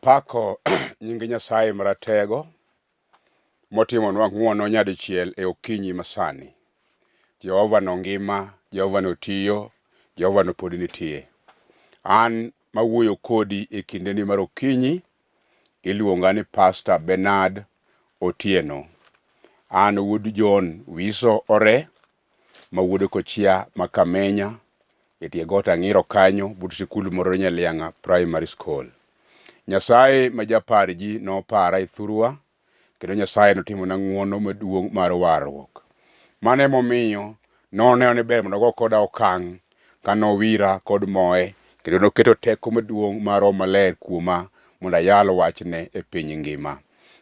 Apako nying Nyasaye maratego motimonwa ng'wono nyadichiel e okinyi masani. Jehova no ngima, Jehova no tiyo, Jehova no pod nitie. An mawuoyo kodi e kindeni mar okinyi iluonga ni Pastor Benard Otieno. An wuod John Wiso ore mawuod Kochia Makamenya e tie got Ang'iro kanyo but sikul moro Nyalianga Primary School. Nyasaye majapar ji nopara e thurwa kendo Nyasaye notimona ng'wono maduong' mar warruok. Mane momiyo noneno ni ber mondo go koda okang' kanowira kod moe kendo noketo teko maduong' mar maler kuoma mondo ayal wachne e piny ngima.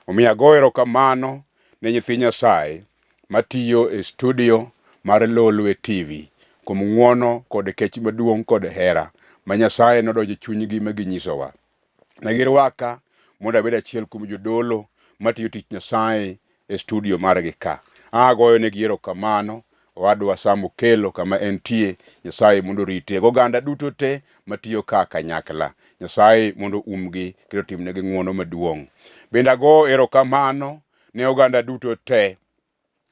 Omiyo agoyo erokamano ne nyithi Nyasaye matiyo e studio mar Sulue TV kuom ng'wono kod kech maduong' kod hera ma Nyasaye nodonjo e chunygi ma ginyisowa. Negirwaka mondo abed achiel kuom jodolo matiyo tich Nyasaye e studio margi ka. Agoyo negi erokamano, owadwa Samo kelo kama entie, Nyasaye mondo rite oganda duto te matiyo ka kanyakla. Nyasaye mondo umgi kendo timnegi ng'wono maduong'. Bende ago erokamano ne oganda duto te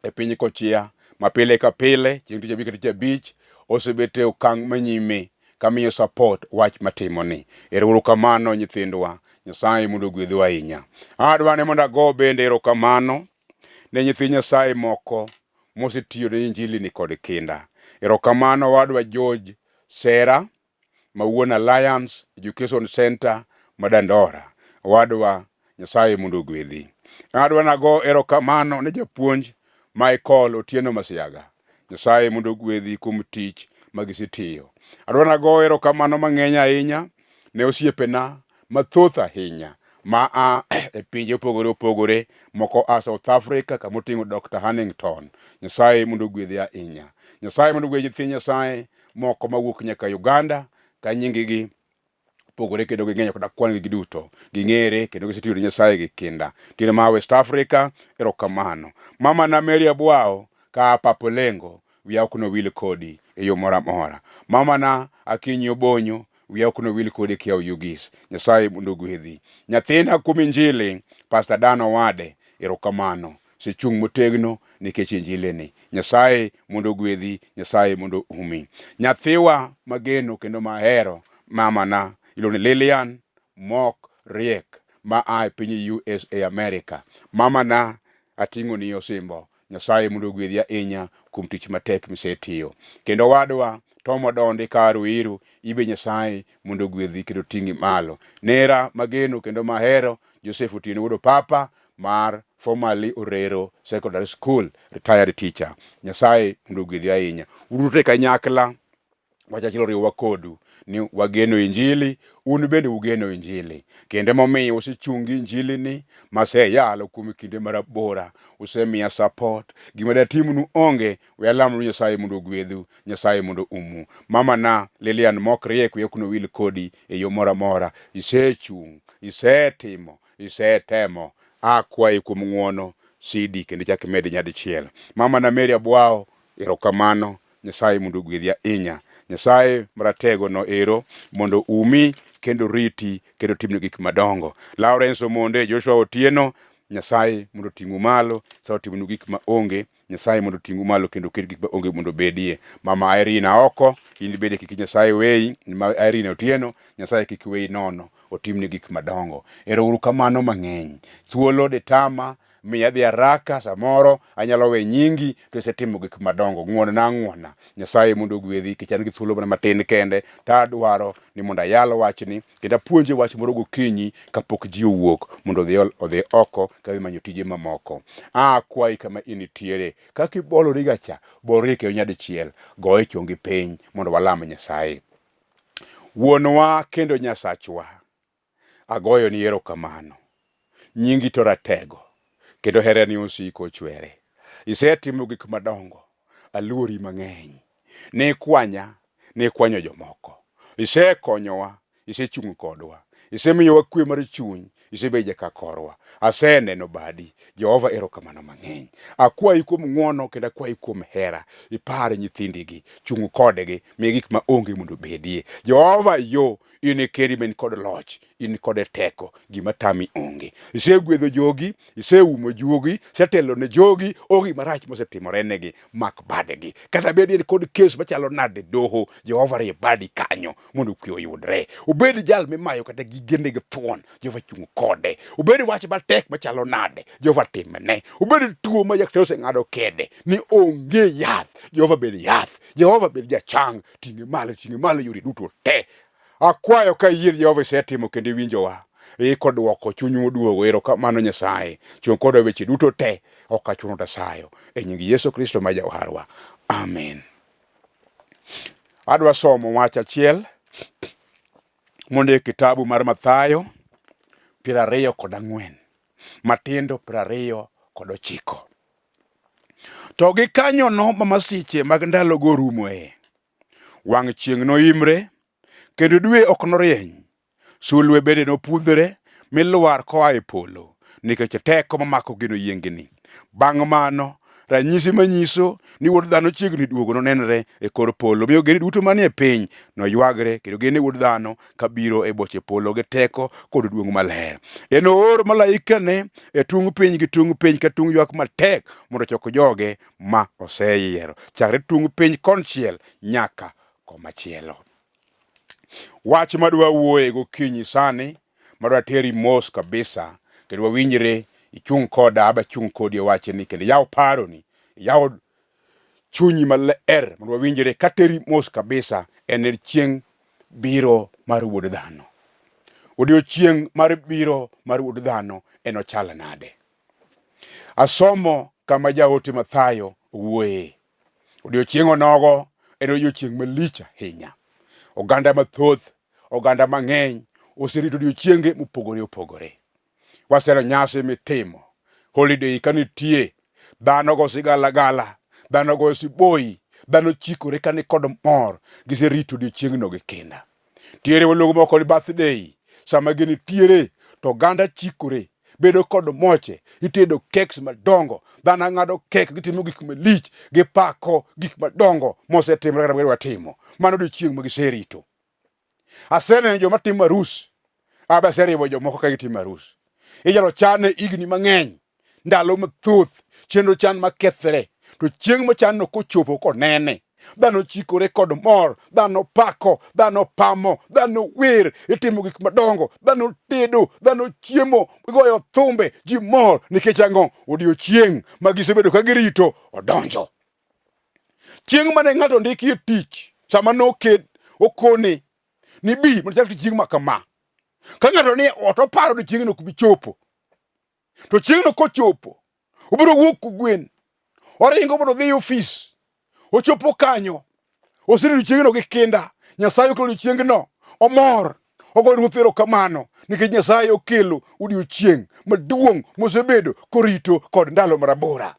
e piny Kochia ma pile ka pile chieng' tich abich ka tich abich osebet e okang' manyime kamiyo support wach matimoni. Erokamano nyithindwa, Nyasaye mondo gwedhu ahinya. Adwa ne mondo ago bende erokamano ne nyithi Nyasaye moko mosetiyo ne injili ni kod kinda. Erokamano wadwa George Sera mawuon Alliance Education Center Madandora. Wadwa Nyasaye mondo gwedhi. Adwa nago erokamano ne japuonj Michael Otieno Masiaga. Nyasaye mondo gwedhi kuom tich magisetiyo. Adwa nago erokamano mang'eny ahinya ne osiepena mathoth ahinya ma e pinje opogore opogore, moko a South Africa kamoting'o Dr. Hannington. Nyasaye mondo gwedhi ahinya. Nyasaye mondo gwedhi nyithi Nyasaye moko mawuok nyaka Uganda ka nyingigi pogore kendo ging'eny kod kwan gi duto. Ging'ere kendo gisetiyo ne Nyasaye gi kinda. Tine ma West Africa erokamano. Mama na Mary Abwao ka Papolengo wiya ok nowil kodi e yo mora mora. Mama na Akinyi Obonyo wiya ok nowil kodi kia Ugis. Nyasaye mondo gwedhi. Nyathina kuom injili Pastor Dhano wade erokamano. Sechung' motegno nikech injili ni. Nyasaye mondo gwedhi, Nyasaye mondo umi. Nyathiwa mageno kendo mahero mama na iluongo ni Lilian Mok Riek ma a piny USA America. Mama na ating'o ni osimbo. Nyasaye mondo gwedhi ahinya kuom tich matek misetiyo. Kendo wadwa Tomo Dondi ka Ruiru ibe Nyasaye mondo gwedhi kendo ting'i malo. Nera mageno kendo mahero Joseph Otieno wuod Papa mar formerly Orero Secondary School retired teacher. Nyasaye mondo gwedhi ahinya. Urute kanyakla wachachilo riwa kodu ni wageno injili, un bende ugeno injili. Kende momiyo usechungi injili ni maseyalo kuom kinde marabora, usemiya support. Gima datimnu onge, we alamnu Nyasaye mondo gwedhu, Nyasaye mondo umu. Mama na Lilian Mok Riek wiya ok nowil kodi e yo mora mora. Isechung', isetimo, isetemo. Akwayi kuom ng'wono sidi kendo chak imedi nyadichiel. Mama na Mary Abwao erokamano, Nyasaye mondo gwedhi ahinya. Nyasaye maratego no ero mondo umi kendo riti kendo timne gik madongo. Lawrence Omonde, Joshua Otieno, Nyasaye mondo ting'u malo, sao timnu gik maonge, Nyasaye mondo ting'u malo kendo ket gik maonge mondo bedie. Mama Irina Oko, in bede kik Nyasaye weyi, Irina Otieno, Nyasaye kik weyi nono, otimne gik madongo. Erokamano mang'eny. Thuolo de tama miya dhi haraka samoro anyalo we nyingi to isetimo gik madongo. Ng'wona. Nyasaye mondo gwedhi kichan gi thuolo mana matin kende ta dwaro ni mondo ayal wachni kendo apuonje wach moro gokinyi kapok ji owuok mondo odhi oko ka imanyo tije mamoko. Akwayi kama initiere kaka ibolori gacha, bolri kendo nyadichiel, goye chongi piny mondo walam Nyasaye. Wuonwa kendo Nyasachwa, agoyo ni erokamano. Nyingi to ratego kendo herani osiko chwere. Isetimo gik madongo, aluori mang'eny. Ne kwanyo jomoko. Isekonyowa, isechung' kodwa. Isemiyowa kwe mar chuny, isebedo jaka korwa. Aseneno badi. Jehova erokamano mang'eny. Akwayi kuom ng'wono kendo akwayi kuom hera. Ipare nyithindigi, chung' kodgi, mi gik ma onge mondo bedie. Jehova yo, in e keri men kod loch, in kod teko, gima tami onge. Isegwedho jogi, iseumo jogi, isetelo ne jogi, onge marach mosetimorenegi, mak badegi. Kata bed in kod kes machalo nade doho, Jehova rie badi kanyo mondo kwe oyudre. Obed jal mimayo kata gigene gi thuon, Jehova chung' kode. Obed wach matek machalo nade, Jehova timne. Obed tuo ma daktari oseng'ado kede ni onge yath, Jehova bed yath. Jehova bed jachang, ting'e malo yori duto te. Akwayo ka yie Jehova isetimo kendo iwinjowa. Kod dwoko chunyu duogo, erokamano Nyasaye. Chung' koda weche duto te, ok achuno dasayo. E nying Yesu Kristo ma jawarwa. Amen. Adwa somo wach achiel mondik kitabu mar Mathayo 24, matindo 29. To gikanyono ma masiche mag ndalogo orumoe. Wang'chieng noimre, kendo dwe ok norieny. Sulue bende nopudhre, mi lwar koa e polo, nikech teko momakogi noyiengni. Bang' mano, ranyisi manyiso ni Wuod Dhano chiegni duogo nonenre e kor polo, miyo gene duto manie piny noywagre, kendo gene Wuod Dhano kabiro e boche polo gi teko kod duong' maler. Enoor malaikane e tung piny gi tung piny ka tung ywak matek mondo chok joge ma oseyiero, chakre tung piny konchiel nyaka komachielo. Wach madwa wuoye gokinyi sani, madwa teri mos kabisa, kendo wawinjre ichung' koda, aba chung' kodi e wachni, kendo yaw paroni, yaw chunyi maler, mondo wawinjre kateri mos kabisa. En chieng' biro mar Wuod Dhano. Odiochieng' mar biro mar Wuod Dhano en ochal nade? Asomo kama jaote Mathayo wuoye. Odiochieng' onogo en odiochieng' malich ahinya. Oganda mathoth, oganda mang'eny oserito odiochienge mopogore opogore. Wasero nyasi mitimo, holiday kanitie, dhano go sigalagala, dhano go siboi, dhano chikore kani kod mor, giserito odiochieng'no gi kinda. Tiere waluongo moko ni birthday, sama gini tiere to oganda chikore, bedo kod moche, itedo keks madongo, dhano ng'ado kek, gitimo gik malich, gipako gik madongo mosetimore kata bende watimo. Mano odiochieng' ma giserito. Aseneno joma timo arus, aba aseriwo jomoko ka gitimo arus. Inyalo chane igni mang'eny, ndalo mathoth, chenro chan makethre, to chieng' mochan no kochopo konene, dhano chikore kod mor, dhano pako, dhano pamo, dhano wer, itimo gik madongo, dhano tedo, dhano chiemo, igoyo thumbe, ji mor, nikech ang'o? Odiochieng' ma gisebedo ka girito odonjo. Chieng' mane ng'ato ndiki e tich, sama noked okone ni bi mondo chak chieng' ma kama. Ka ng'ato ni ot oparo ni chieng'no kubi chopo, to chieng'no kochopo, obiro wuok kogwen, oringo mondo dhi ofis, ochopo kanyo, osirito chieng'no gi kinda. Nyasaye okelo chieng'no, omor, ogo Ruoth erokamano, nikech Nyasaye okelo odiochieng' maduong' mosebedo korito kod ndalo marabora.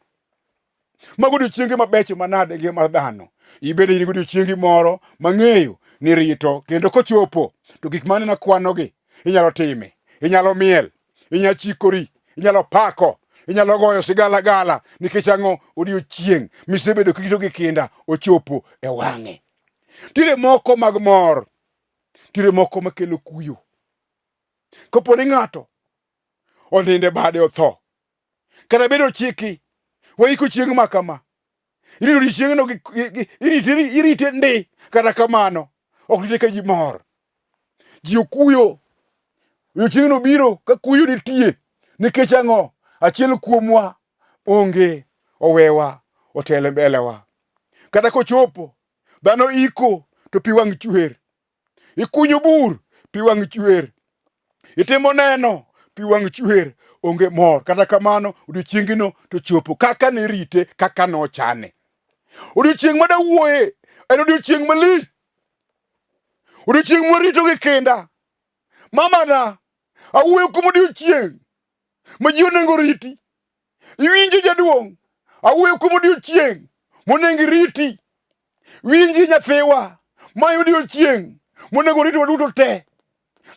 Mago odiochienge mabecho manade ngima dhano. Ibende in godiochiengi moro mang'eyo ni rito, kendo kochopo to gik mane nakwanogi inyalo time, inyalo miel, inyalo chikori, inyalo pako, inyalo goyo sigalagala, nikech ang'o? Odiochieng' misebedo kirito gi kinda ochopo e wang'e. Tire moko mag mor, tire moko makelo kuyo. Kopo ni ng'ato oninde bade otho, kata bedo chiki waiko chieng' ma kama, irito chieng'no irite ndi, kata kamano ok rite ka ji mor, ji okuyo. Odiochieng'no biro ka kuyo nitie, nikech ang'o? Achiel kuomwa onge, owewa, otelo mbelewa. Kata kochopo dhano iko to pi wang' chwer, ikunyo bur, pi wang' chwer, itimo neno, pi wang' chwer, onge mor. Kata kamano odiochieng'no to chopo kaka ne rite, kaka nochane. Odiochieng' madawuoye en odiochieng' malich, odiochieng' mwarito gi kinda. Mamana, awuoyo kuom odiochieng' ma ji onego riti. Iwinji jaduong', awuoyo kuom odiochieng' monego riti. Winji nyathiwa, ma odiochieng' monego ritwa duto te.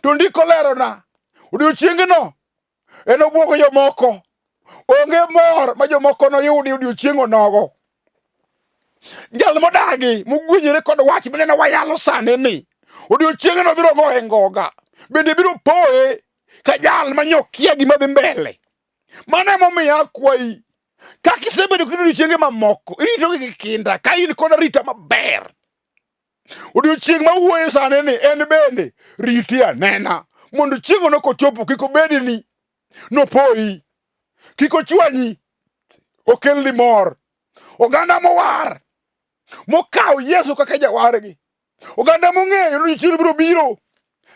to ndiko lerona odiochiengno en obwogo jomoko. Onge mor ma jomoko noyudi odiochieng' onogo. Jal modagi mogwinyore kod wach maneno wayalo sani ni odiochieng'no biro goye ngoga, bende biro poe ka jal manyokia gima dhi mbele. Mano emomiyo akwayi, kaka isebedo kod odiochienge mamoko, iritogi gi kinda ka in kod arita maber. Odiochieng' ma wuoye sani ni en bende riti anena, mondo chieng'no kochopo kik obedni nopoi, kik ochwanyi, okelni mor. Oganda mowar mokawo Yesu kaka jawargi, oganda mong'eyo ni odiochieng' biro biro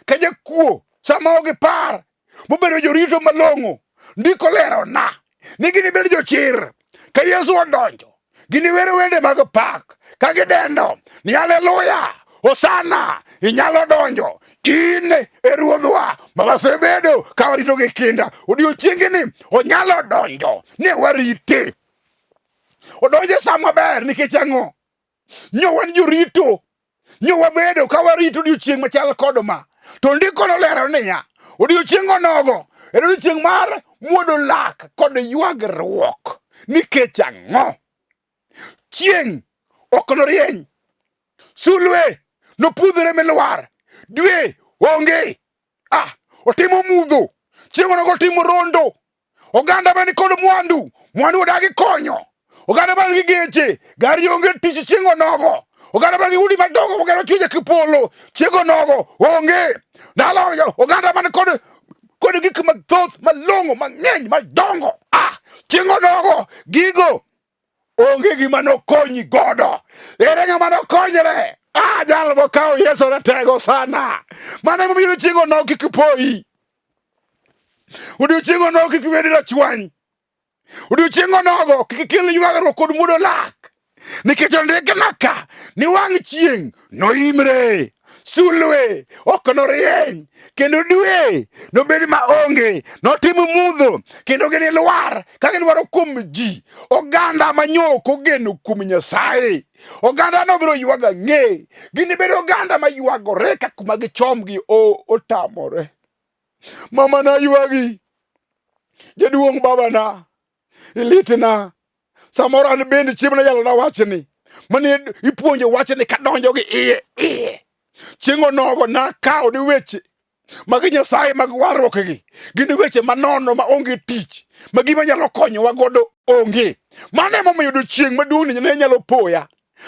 ka jakuo sama ok gipar, mobedo jorito malong'o. Ndiko lerona ni ginibedo jochir ka Yesu odonjo, giniwero wende mag pak ka gidendo ni haleluya, hosana, inyalo donjo in e ruodhwa ma wasebedo ka warito gi kinda. Odiochiengni onyalo donjo, ne warite. Odonje sa maber nikech ang'o? Nyo wan jorito, nyo wabedo ka warito odiochieng' machal kod ma. To ndiko nolero niya, odiochieng' onogo en odiochieng' mar muodo lak kod ywagruok. Nikech ang'o? Chieng' ok norieny, sulwe nopudhre milwar, dwe onge. Otimo mudho, chieng' onogo otimo rondo. Oganda mani kod mwandu odagi konyo. Oganda man gi geche, gari onge tich chieng' onogo. Oganda man gi udi madongo mogero chwech kipolo, chieng' onogo onge. Ndalo oganda man kod gik mathoth malong'o mang'eny madongo, chieng' onogo gigo onge gima nokonyi godo. Ere ng'ama nokonyre? Jal mokawo Yesu ratego sana. Mano emomiyo odiochieng' onogo kik poi. Odiochieng' onogo kik bed rachwany. Odiochieng' onogo kik kel ywagruok kod muodo lak. Nikech ondikna ka ni Wang'chieng noimre, sulwe ok norieny, kendo dwe nobed maonge. Notim mudho kendo gini lwar ka gidwaro kuom ji. Oganda manyok ogeno kuom Nyasaye, oganda no biro ywaga ng'e. Gini bedo oganda maywagore ka kuma gichomgi otamore. Mama na ywagi, jaduong' babana, ilitna. Samoro an bende chiemo na yalo na wachni, mane ipuonjo wachni kadonjo gi iye. Chieng' onogo nakawo ni weche mag Nyasaye mag warruok gi, gin weche manono ma onge tich, ma gima nyalo konyowa godo onge. Mano emomiyo odiochieng' maduong' ni ne nyalo poya.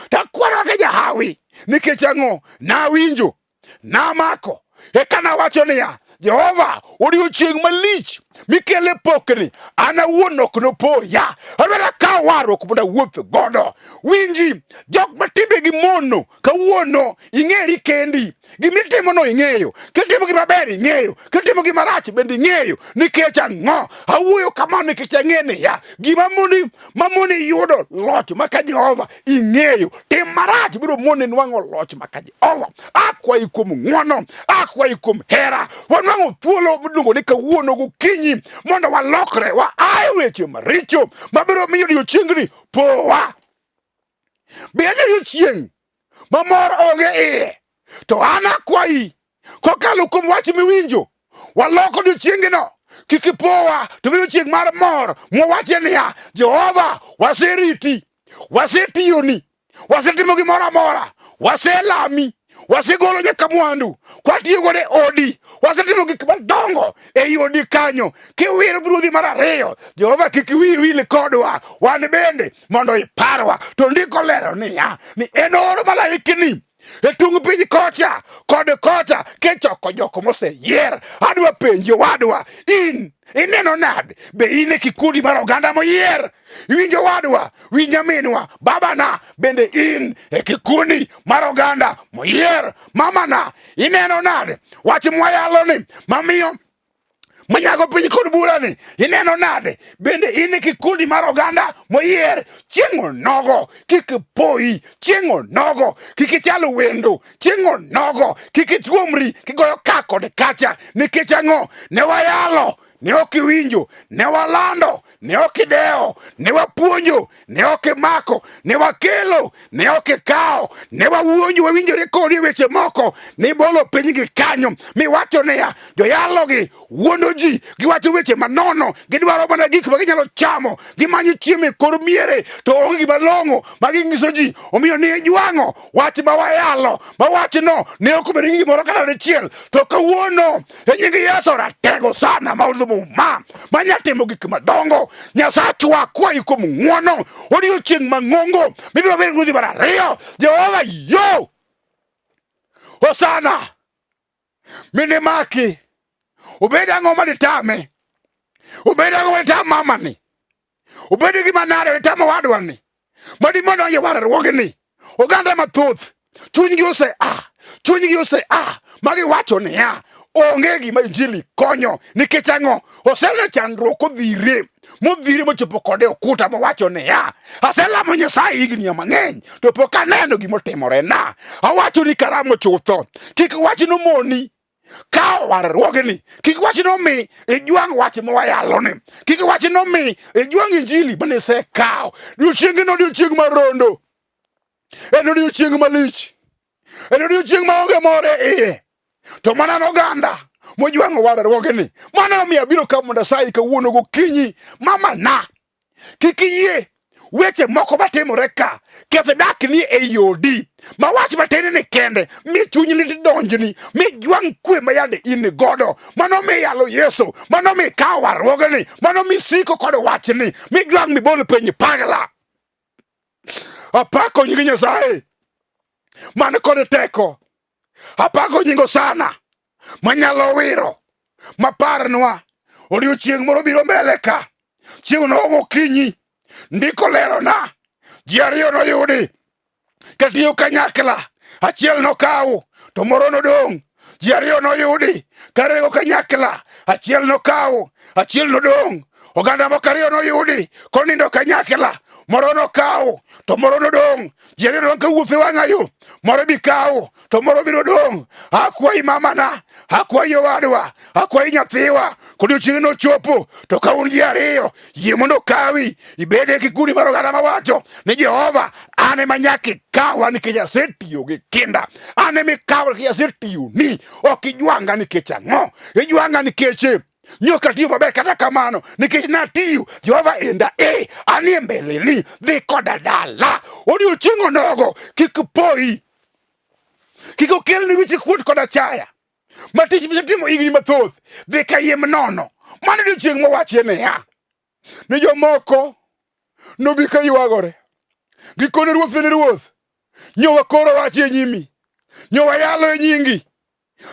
Takwara ka jahawi, nikech ang'o? Nawinjo, namako, eka nawacho niya, Jehova, odiochieng' malich mikele pokni, an awuon ok nopoya. Adwaro kawo warruok mondo awuoth godo. Winji, jok matimbegi mono kawuono ing'eri kendi. Gimitimono ing'eyo, kitimo gima ber ing'eyo, kitimo gima rach bende ing'eyo. Nikech ang'o? Awuoyo kamano nikech ang'e niya, gima mamoni yudo loch maka Jehova ing'eyo. Tim marach biro moni nwang'o loch maka Jehova. Akwayi kuom ng'wono, akwayi kuom hera. Wanwang'o thuolo miluongo ni kawuono gokinyi mondo walokre waaye weche maricho mabiro miyo odiochiengni powa. Be en odiochieng' mamor onge iye? To an akwayi kokalo kuom wach miwinjo, waloko odiochiengno kik ipowa, to bedo odiochieng' mar mor mwawache niya, Jehova, waseriti, wasetiyoni, wasetimo gimoro amora, waselami, wasegolo nyaka mwandu kwatiyo godo e odi, wasetimo gik madongo ei odi kanyo. Kiwiro brudhi mar ariyo, Jehova kik wil kodwa, wan bende mondo iparwa. To ndiko lero niya, ni en oro malaikni e tung piny kocha kod kocha kichoko joko moseyier. Adwa penjo wadwa, ineno nade? Be in e kikundi mar oganda moyier? Iwinjo wadwa, wi nyaminwa, babana, bende in e kikundi mar oganda moyier? Mamana, ineno nade? Wach mwayaloni mamiyo manyago piny kod burani, ineno nade? Bende in e kikundi mar oganda moyier? Chieng' onogo kik poi, chieng' onogo kik ichalo wendo, chieng' onogo kik ituomri kigoyo ka kod kacha. Nikech ang'o? Ne wayalo ne ok iwinjo, ne walando, ne ok idewo, ne wapuonjo, ne ok imako, ne wakelo, ne ok ikawo, ne wawuonjo, wawinjore kodi weche moko, ne ibolo pinygi kanyo, miwacho niya, joyalogi wuondo ji, giwacho weche manono, gidwaro mana gik ma ginyalo chamo, gimanyo chiemo e kor miere, to onge gima long'o ma ging'iso ji. Omiyo ne ijwang'o wach ma wayalo, ma wachno ne ok obedo gi gimoro kata dichiel, to kawuono e nying Yesu ratego sana ma ma nyatimo gik madongo. Nyasachwa akwayi kuom ng'wono, odiechieng' mang'ongo mibiro bedo ruodhi mar ariyo. Jehova yo hosana mine maki, obed ang'o maditame, obed ang'o maditame mamani, obed gima nade ditamo wadwani madimodonje warruogni. Oganda mathoth chunygi ose magiwacho niya, onge gima injili konyo. Nikech ang'o? Osene chandruok modhire mochopo kode okuta mowacho niya, aselamo Nyasaye higni mang'eny to pok aneno gimotimorena. Awacho ni karamo chutho. Kik wach nomoni kawo warruogni, kik wach nomi ijwang' wach mawayaloni, kik wach nomi ijwang' injili manisekawo. Odiochiengno odiochieng' mar rondo, en odiochieng' malich, en odiochieng' maonge mor e iye. To mana n'oganda mojwang'o warruogni. Mano omiyo abiro ka mondo asayi kawuono gokinyi, mamana, kik iyie weche moko matimore ka keth dakni e yodi, ma wach matin ni kende mi chuny lit donjni, mi jwang' kwe ma yande in godo. Mano mi yalo Yesu, mano mi kawo warruogni, mano mi siko kod wachni, mi jwang' mibol piny pagla. Apako nying Nyasaye man kod teko, apako nyingo sana manyalo wiro, maparnwa odiochieng' moro biro mbele ka. Chieng' no gokinyi ndiko lerona, ji ariyo noyudi katiyo kanyakla, achiel nokaw to moro nodong'. Ji ariyo noyudi karego kanyakla, achiel nokaw, achiel nodong'. Oganda moko ariyo noyudi konindo kanyakla, moro nokaw to moro nodong'. Ji ariyo nodong' kawuotho e wang'a yo, moro bikaw to moro biro dong'. Akwayi mamana, akwayi owadwa, akwayi nyathiwa, kodiochieng' nochopo to ka un ji ariyo, yie mondo kawi ibede e kikundi mar oganda mawacho ni Jehova, an ema nyaka ikawa nikech asetiyo gi kinda, an ema ikawa nikech asetiyoni. Ok ijwang'a nikech ang'o? Ijwang'a nikech nyoka tiyo maber, kata kamano nikech natiyo Jehova enda anie mbeleni, dhi koda dala. Odiochieng' onogo kik poyi, kik okelni wiche kuot kod achaya ma tich misetimo higni mathoth dhi kayiem nono. Mano odiochieng' mowache niya, ni jomoko nobi kaywagore gikone ruoth ne ruoth, nyowa koro wach e nyimi, nyowa yalo e nyingi,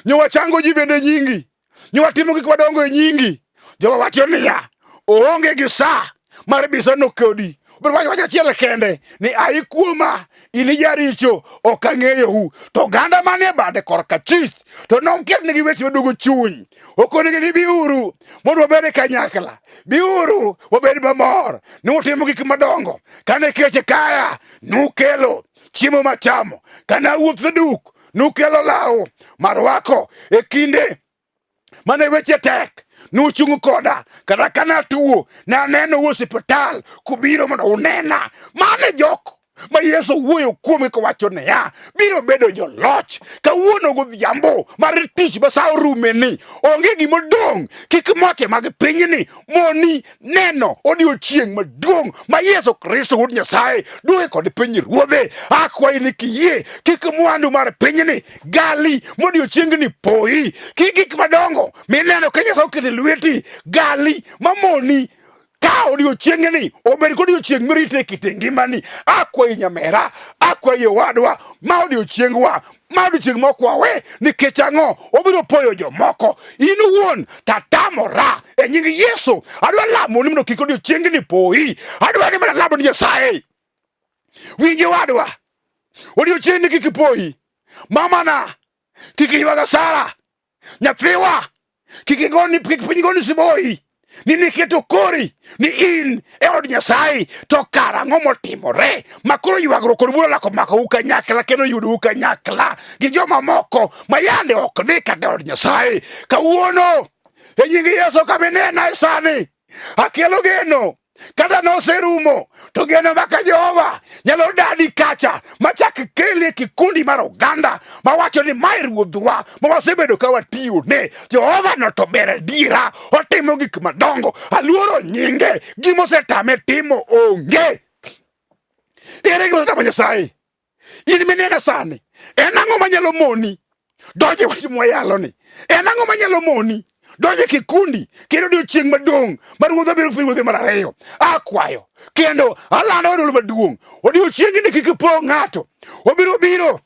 nyowa chango ji bende e nyingi, nyowa timo gik madongo e nyingi. Jehova wacho niya, oonge gi sa mar bisano kodi. Obedo wach achiel kende ni ai kuoma, in jaricho, ok ang'eyou. To oganda manie bade korka chich to noketnegi weche maduogo chuny. Okonegi ni biuru mondo wabed kanyakla, biuru wabed mamor, nutimo gik madongo. Kane kech kaya, nukelo chiemo machamo. Kane awuoth duk, nukelo law marwako. E kinde mane weche tek, nuchung' koda. Kata kana tuo, ne aneno osiptal kubiro mondo unena. Mane jok ma Yesu wuoyo kuome kowacho niya, biro bedo joloch. Kawuono godhiambo mar tich ma sa orumeni, onge gimodong'. Kik moche mag pinyni moni neno odiochieng' maduong' ma Yesu Kristo Wuod Nyasaye duoge kod piny ruodhe. Akwayi ni kiyie kik mwandu mar pinyni gali modiochiengni poyi. Kik gik madongo mineno ka Nyasaye oketo e lweti gali mamoni ka odiochiengni obed kodiochieng' mirite kite ngimani. Akwayi nyamera, akwayi owadwa, ma odiochiengwa, ma odiochieng' mokwawe. Nikech ang'o? Obiro poyo jomoko. In uwuon tatamora e nying Yesu adwa lamoni mondo kik odiochiengni poyi. Adwa ni mana lamo ni Nyasaye. Winje wadwa, odiochiengni kik poyi. Mamana, kik ywaga Sara, nyathiwa, kik piny goni siboi. Ni niketo kori ni in e od Nyasaye. To karang'o motimore makoro ywagruok kod bura lako mako kanyakla, kendo yudo kanyakla gi joma moko ma yande ok dhi kata od Nyasaye? Kawuono e nying Yesu kaminena isani akelo geno kata noserumo to geno maka Jehova nyalo dadi kacha machak kele kikundi mar oganda mawacho ni mae ruodhwa mawasebedo ka watiyo ne Jehova no to ber adiera otimo gik madongo aluoro nyinge gimosetame timo onge. Ere gimosetamo Nyasaye in minena sani en ang'o manyalo moni donje wach mwayalo ni en ang'o manyalo moni donje kikundi kendo odiochieng' madong' mar ruodho biro pinyruodhe mar ariyo. Akwayo kendo alando odolo maduong' odiochieng'ni kik ipong' ng'ato obiro biro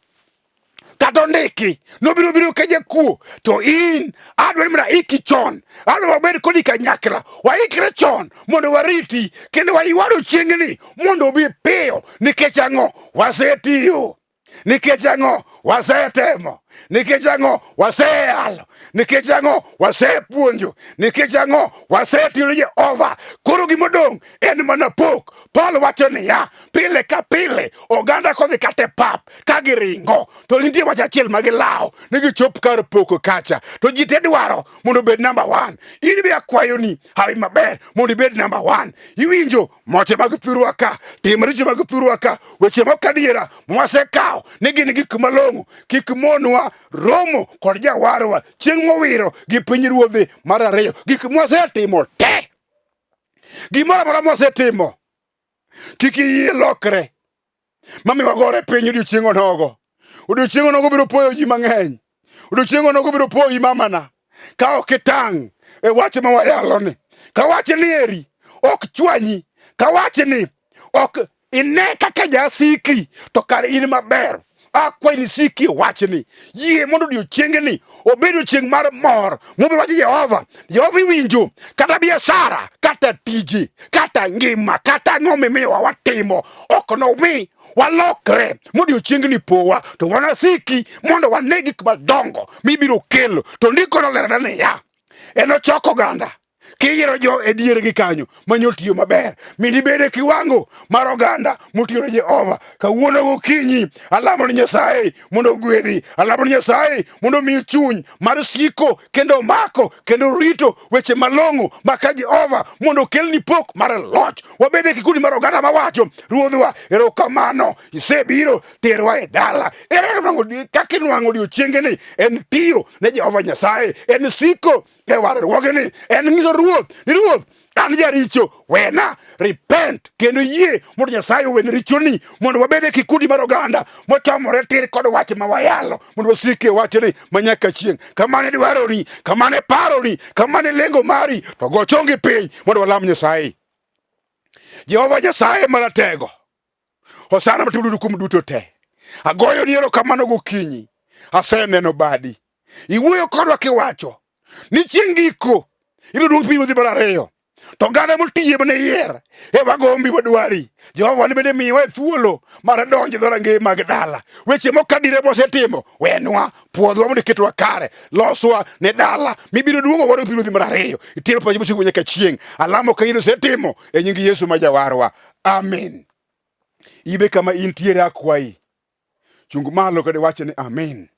kata ondiki nobiro biro ka jakuo to in adwani mana iki chon adwani wabed kodi kanyakla waikre chon mondo wariti kendo wayuado chieng'ni mondo obi piyo. Nikech ang'o wasetiyo, nikech ang'o wasetemo, nikech ang'o waseyalo, nikech ang'o wasepuonjo, nikech ang'o wasetiyo ne Jehova. Koro gimodong' en mana pok. Paulo wacho niya pile ka pile oganda kodhi kate pap ka giringo to nitie wach achiel ma gilawo ni gichop kar poko kacha to ji te dwaro mondo obed number 1. In be akwayo ni hawi maber mondo ibed number 1. Iwinjo moche mag thurwa ka, tim richo mag thurwa ka, weche mokadiera mwasekawo ni gin gik malong'o kik monwa romo kod jawarwa chieng' mowiro gi pinyruodhe mar ariyo. Gik mwasetimo te, gimoro amora mwasetimo kik iyie lokre mami wagore piny odiochieng' onogo. Odiochieng' onogo biro puoyo ji mang'eny, odiochieng' onogo biro puoyi mamana ka ok itang' e wach ma wayalo ni, ka wach ni eri ok chwanyi, ka wach ni ok ine kaka jasiki to kar in maber. Akwayi ni siki wach ni yie mondo odiochieng'ni obed odiochieng' mar mor mobiro wacho Jehova. Jehova iwinjo kata biashara kata tiji kata ngima kata ang'o mimiyowa watimo ok nomi walokre modiochieng'ni powa to wanasiki mondo wane gik madongo mibiro kelo. To ndiko nolerana niya enochoko oganda kiyiero jo e diergi kanyo manyo tiyo maber mindi bede kiwango mar oganda motiyo ne Jehova. Kawuono gokinyi alamo ni Nyasaye mondo gwedhi, alamo ni Nyasaye mondo mi chuny mar siko kendo mako kendo rito weche malong'o maka Jehova mondo kelni pok mar loch. Wabede kikundi mar oganda mawacho ruodhwa erokamano isebiro terwa e dala. Ere kaka inwang'o odiochieng'ni en tiyo ne Jehova Nyasaye, en siko e warruogni, en ng'iso ruoth ni ruoth an jaricho wena, repent kendo yie mondo Nyasaye owen richoni mondo wabede kikundi mar oganda mochomore tir kod wach ma wayalo mondo wasike wachni manyaka chieng'. Kamane dwaroni, kamane paroni, kamane lengo mari to go chongi piny mondo walam Nyasaye. Jehova Nyasaye maratego hosana matimo duto kuom duto te. Agoyo ni erokamano gokinyi aseneno badi, iwuoyo kodwa kiwacho ni Chieng Giko ibiro duogo pinyruodhi mar ariyo to oganda motiye mane yier e wagombi wadwari. Jehova ni bende miwa thuolo mar donjo dhorangeye mag dala. Weche mokadire mosetimo wenwa, puodhwa mondo iketwa kare, loswa ne dala mibiro duogo godo pinyruodhi mar ariyo. Itero pachi mosiko nyaka chieng'. Alamo ka in osetimo e nying Yesu ma jawarwa, amen. Ibe kama intiere akwayi chung malo kod wach ni amen.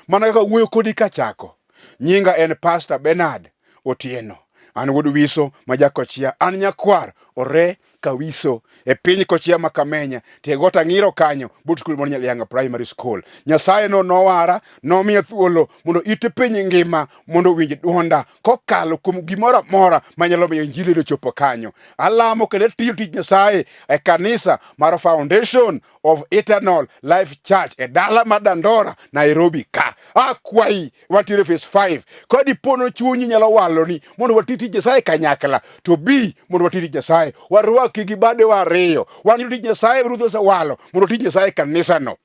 Mana kaka wuoyo kodi kachako, nyinga en Pastor Benard Otieno. An wuod Wiso ma Jakochia, an nyakwar ore ka Wiso e piny Kochia ma Kamenya tie got Ang'iro kanyo but skul mar Nyalianga Primary School. Nyasaye no nowara nomiya thuolo mondo ite piny ngima mondo winj duonda kokalo kuom gimoro amora manyalo miyo injili chopo kanyo. Alamo kendo tiyo tich Nyasaye e kanisa mar Foundation of Eternal Life Church e dala mar Dandora, Nairobi ka. Akwayi watire phase 5 kodi pono chunyi nyalo waloni mondo watiti Nyasaye kanyakla to bi mondo watiti Nyasaye warwaki gi bade wariyo wan titi Nyasaye Ruoth osewalo mondo titi Nyasaye kanisa no.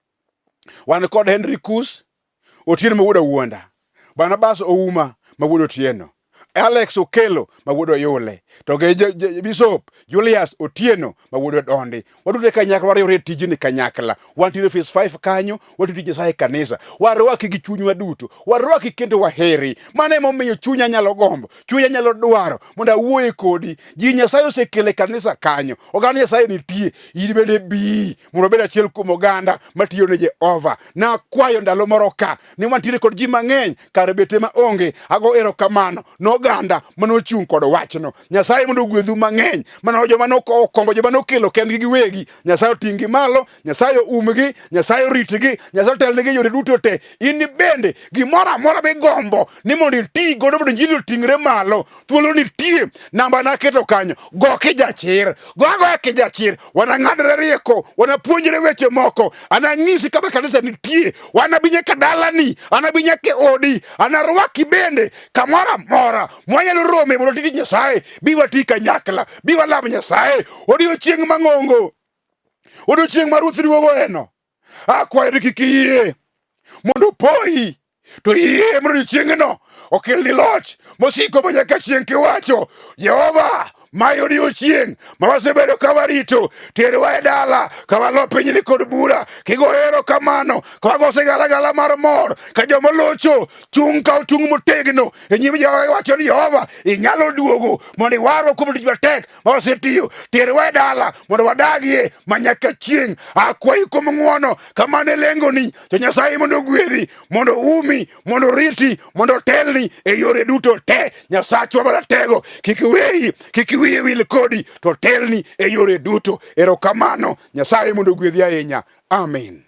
Wan kod Henry Kus Otieno ma wuod Awuonda, Barnabas Ouma ma wuod Otieno, Alex Okelo ma wuod Oyule, to ge Bishop Julius Otieno ma wuod Dondi. Wadute kanyakla wariwore tijni kanyakla. Wantire phase 5 kanyo watiti Nyasaye kanisa. Warwaki gi chunywa duto, warwaki kendo waheri. Mane momiyo chunya nyalo gombo, chunya nyalo dwaro mondo awuoye kodi. Ji Nyasaye osekele kanisa kanyo, oganda Nyasaye nitie, in bende bi mondo bed achiel kuom oganda matiyo ne Jehova. Na kwayo ndalo moro ka ni wantire kod ji mang'eny kare bete ma onge, ago erokamano. oganda manochung' kod wachno. Nyasaye mondo ogwedhu mang'eny, mano joma nokongo, joma nokelo kendgi giwegi. Nyasaye oting'gi malo, Nyasaye umgi, Nyasaye oritgi, Nyasaye otelnegi yore duto te. In bende gimoro amora migombo ni mondo iti godo mondo injili oting're malo, thuolo nitie. Namba naketo kanyo, go kijachir, go kijachir. Wanang'adre rieko, wanapuonjre weche moko, anang'isi kama kanisa nitie, wanabi nyaka dalani, anabi nyaka odi, anarwaki bende kamoro amora mwanyalo rome mondo titi Nyasaye. Bi wati kanyakla, bi walam Nyasaye. Odiochieng' mang'ongo, odiochieng' ma Ruoth duogo eno, akwayo ni kik iyie mondo poyi, to iyie mondo odiochieng'no okel ni loch mosiko manyaka chieng' kiwacho, Jehova mayo odiochieng' ma wasebedo ka warito, terwa e dala ka walo pinyni kod bura, kigo erokamano ka wago sigala mar mor, ka joma locho chung' ka ochung' motegno e nyim Jehova, wacho ni Jehova inyalo duogo mondo iwarwa kuom tich matek ma wasetiyo. Terwa e dala mondo wadagie manyaka chieng'. Akwayi kuom ng'wono kamano e lengoni, to Nyasaye mondo ogwedhi, mondo umi, mondo riti, mondo telni e yore duto te. Nyasachwa maratego, kik wiye wil kodi, to telni e yore duto. Erokamano. Nyasaye mondo ogwedhi ahinya. Amen.